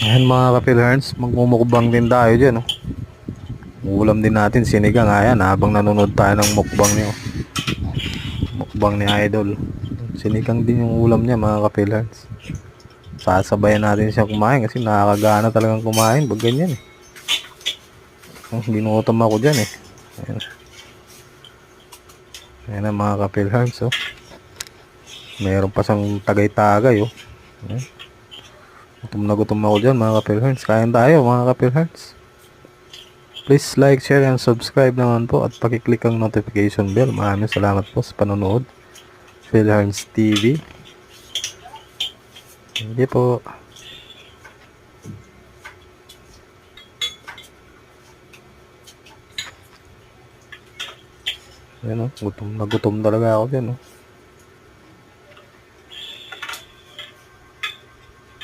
Ayan mga kapilherns, magmumukbang din tayo dyan. Oh. Ulam din natin sinigang. Ayan, habang nanonood tayo ng mukbang niyo. Mukbang ni Idol. Sinigang din yung ulam niya mga kapilherns. Sasabayan natin siya kumain kasi nakakagana talagang kumain pag ganyan eh. Binutom ako dyan eh. Ayan, ayan na mga kapilherns oh. Meron pa siyang tagay-tagay oh. Ayan. Gutom na ako dyan mga kapilherns. Kain tayo mga kapilherns. Please like, share, and subscribe naman po at pakiclick ang notification bell. Maraming salamat po sa panonood. Philherns TV. Hindi po. Ayan o, gutom na gutom talaga ako dyan o.